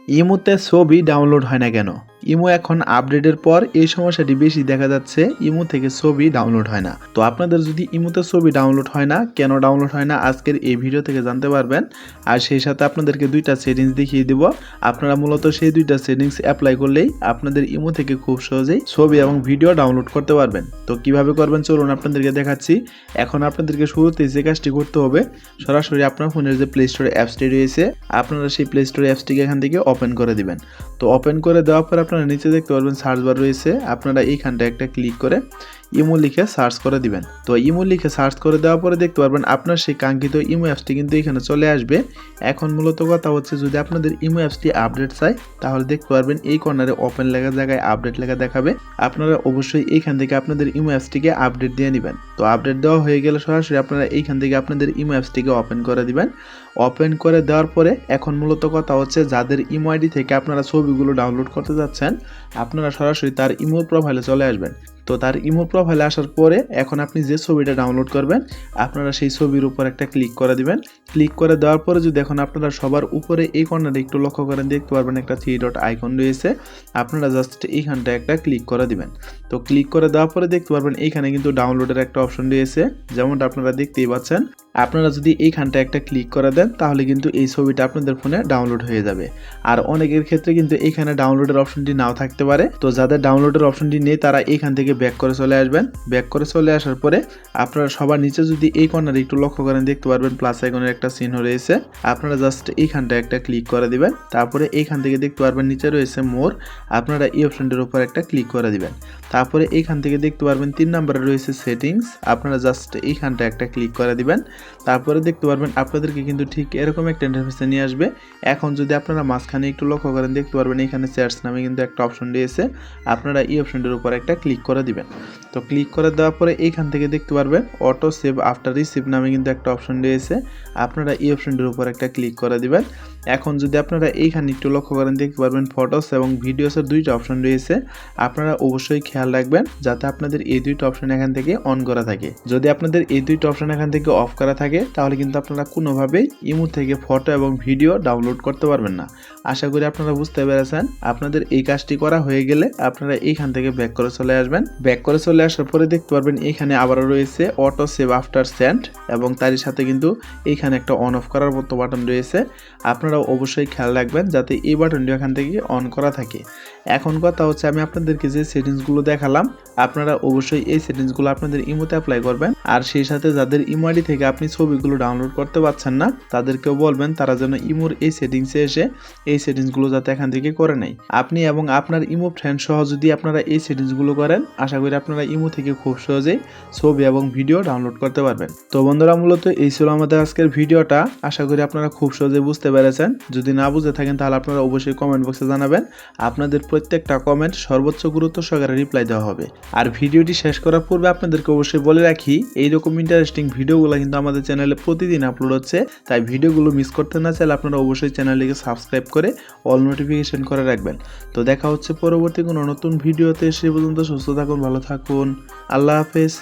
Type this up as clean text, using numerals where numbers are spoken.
ইমোতে ছবি ডাউনলোড হয় না কেন? ইমো এখন আপডেটের পর এই সমস্যাটি বেশি দেখা যাচ্ছে, ইমো থেকে ছবি ডাউনলোড হয় না। তো আপনাদের যদি ইমোতে ছবি ডাউনলোড হয় না, কেন ডাউনলোড হয় না আজকের এই ভিডিও থেকে জানতে পারবেন। আর সেই সাথে আপনাদেরকে দুইটা সেটিংস দেখিয়ে দিব। আপনারা মূলত সেই দুইটা সেটিংস অ্যাপ্লাই করলেই আপনাদের ইমো থেকে খুব সহজেই ছবি এবং ভিডিও ডাউনলোড করতে পারবেন। তো কিভাবে করবেন চলুন আপনাদেরকে দেখাচ্ছি। এখন আপনাদেরকে শুরুতেই যে কাজটি করতে হবে, সরাসরি আপনার ফোনের যে প্লে স্টোরে অ্যাপসটি রয়েছে, আপনারা সেই প্লে স্টোরে অ্যাপসটিকে এখান থেকে ওপেন করে দিবেন। তো ওপেন করে দেওয়ার পর আপনারা নিচে দেখতে পারবেন সার্চ বার রয়েছে, আপনারা এইখানটা একটা ক্লিক করে ইমো লিখে সার্চ করে দিবেন। তো ইমো লিখে সার্চ করে দেওয়ার পরে দেখতে পারবেন আপনার সেই কাঙ্ক্ষিত ইমো অ্যাপসটি কিন্তু এখানে চলে আসবে। এখন মূলত কথা হচ্ছে, যদি আপনাদের ইমো অ্যাপসটি আপডেট চাই তাহলে দেখতে পারবেন এই কর্নারে ওপেন লেখা জায়গায় আপডেট লেখা দেখাবে। আপনারা অবশ্যই এইখান থেকে আপনাদের ইমো অ্যাপসটিকে আপডেট দিয়ে নেবেন। তো আপডেট দেওয়া হয়ে গেলে সরাসরি আপনারা এইখান থেকে আপনাদের ইমো অ্যাপসটিকে ওপেন করে দিবেন। ওপেন করে দেওয়ার পরে এখন মূলত কথা হচ্ছে, যাদের ইমো আইডি থেকে আপনারা ছবিগুলো ডাউনলোড করতে যাচ্ছেন, আপনারা সরাসরি তার ইমো প্রোফাইলে চলে আসবেন। তো তার ইমো প্রোফাইলে আসার পরে এখন আপনি যে ছবিটা ডাউনলোড করবেন, আপনারা সেই ছবির উপর একটা ক্লিক করে দিবেন। ক্লিক করে দেওয়ার পরে যদি এখন আপনারা সবার উপরে এই কর্নারে একটু লক্ষ্য করেন, দেখতে পারবেন একটা 3 ডট আইকন রয়েছে, আপনারা জাস্ট এইখানটা একটা ক্লিক করে দিবেন। তো ক্লিক করে দেওয়ার পরে দেখতে পারবেন এইখানে কিন্তু ডাউনলোডের একটা অপশন রয়েছে, যেমনটা আপনারা দেখতেই পাচ্ছেন। আপনারা যদি এইখানটা একটা ক্লিক করে দেন তাহলে কিন্তু এই ছবিটা আপনাদের ফোনে ডাউনলোড হয়ে যাবে। আর অনেকের ক্ষেত্রে কিন্তু এইখানে ডাউনলোডের অপশনটি নাও থাকতে পারে। তো যাদের ডাউনলোডের অপশনটি নেই তারা এইখান থেকে ব্যাক করে চলে আসবেন। ব্যাক করে চলে আসার পরে আপনারা সবার নিচে যদি এই কর্নারে একটু লক্ষ্য করেন, দেখতে পারবেন প্লাস আইকনের একটা চিহ্ন রয়েছে, আপনারা জাস্ট এইখানটা একটা ক্লিক করে দিবেন। তারপরে এইখান থেকে দেখতে পারবেন নিচে রয়েছে মোর, আপনারা এই অপশনটির উপর একটা ক্লিক করে দিবেন। তারপরে এইখান থেকে দেখতে পারবেন 3 নম্বরে রয়েছে সেটিংস, আপনারা জাস্ট এইখানটা একটা ক্লিক করে দিবেন। তারপরে দেখতে পারবেন আপনাদেরকে কিন্তু ঠিক এরকম একটা ইন্টারফেসে নিয়ে আসবে। এখন যদি আপনারা মাঝখানে একটু লক্ষ্য করেন, দেখতে পারবেন এখানে চ্যাটস নামে কিন্তু একটা অপশন রয়েছে, আপনারা এই অপশনটির উপর একটা ক্লিক করে দিবেন। তো ক্লিক করে দেওয়ার পরে এইখান থেকে দেখতে পারবেন অটো সেভ আফটার রিসিভ নামে কিন্তু একটা অপশন রয়েছে, আপনারা এই অপশনটির উপর একটা ক্লিক করে দিবেন। এখন যদি আপনারা এইখানে একটু লক্ষ্য করেন, দেখতে পারবেন ফটোস এবং ভিডিওসের দুইটা অপশন রয়েছে, আপনারা অবশ্যই খেয়াল রাখবেন যাতে আপনাদের এই দুইটা অপশন এখান থেকে অন করা থাকে। যদি আপনাদের এই দুইটা অপশন এখান থেকে অফ করা থাকে তাহলে কিন্তু আপনারা কোনোভাবেই ইমো থেকে ফটো এবং ভিডিও ডাউনলোড করতে পারবেন না। আশা করি আপনারা বুঝতে পেরেছেন। আপনাদের এই কাজটি করা হয়ে গেলে আপনারা এইখান থেকে ব্যাক করে চলে আসবেন। ব্যাক করে চলে আসার পরে দেখতে পারবেন এইখানে আবারও রয়েছে অটো সেভ আফটার সেন্ড, এবং তারই সাথে কিন্তু এইখানে একটা অন অফ করার মতো বাটন রয়েছে, আপনারা অবশ্যই খেয়াল রাখবেন যাতে এই বাটনটি এখান থেকে অন করা থাকে। এখন কথা হচ্ছে, আমি আপনাদেরকে যে সেটিংসগুলো দেখালাম, আপনারা অবশ্যই এই সেটিংসগুলো আপনাদের ইমোতে অ্যাপ্লাই করবেন। আর সেই সাথে যাদের ইমো আইডি থেকে আপনি ছবিগুলো ডাউনলোড করতে পারছেন না, তাদেরকেও বলবেন তারা যেন ইমোর এই সেটিংসে এসে এই সেটিংসগুলো যাতে এখান থেকে করে নেয়। আপনি এবং আপনার ইমো ফ্রেন্ড সহ যদি আপনারা এই সেটিংসগুলো করেন, আশা করি আপনারা ইমো থেকে খুব সহজেই ছবি এবং ভিডিও ডাউনলোড করতে পারবেন। তো বন্ধুরা, মূলত এই ছিল আমাদের আজকের ভিডিওটা। আশা করি আপনারা খুব সহজেই বুঝতে পেরেছেন। যদি না বুঝে থাকেন তাহলে আপনারা অবশ্যই কমেন্ট বক্সে জানাবেন। আপনাদের প্রত্যেকটা কমেন্ট সর্বোচ্চ গুরুত্ব সহকারে রিপ্লাই দেওয়া হবে। আর ভিডিওটি শেষ করার পূর্বে আপনাদেরকে অবশ্যই বলে রাখি, এইরকম ইন্টারেস্টিং ভিডিওগুলো কিন্তু আমাদের চ্যানেলে প্রতিদিন আপলোড হচ্ছে, তাই ভিডিওগুলো মিস করতে না চাইলে আপনারা অবশ্যই চ্যানেলটিকে সাবস্ক্রাইব করে অল নোটিফিকেশন করে রাখবেন। তো দেখা হচ্ছে পরবর্তী কোনো নতুন ভিডিওতে। সে পর্যন্ত সুস্থ থাকুন, ভালো থাকুন, আল্লাহ হাফেজ।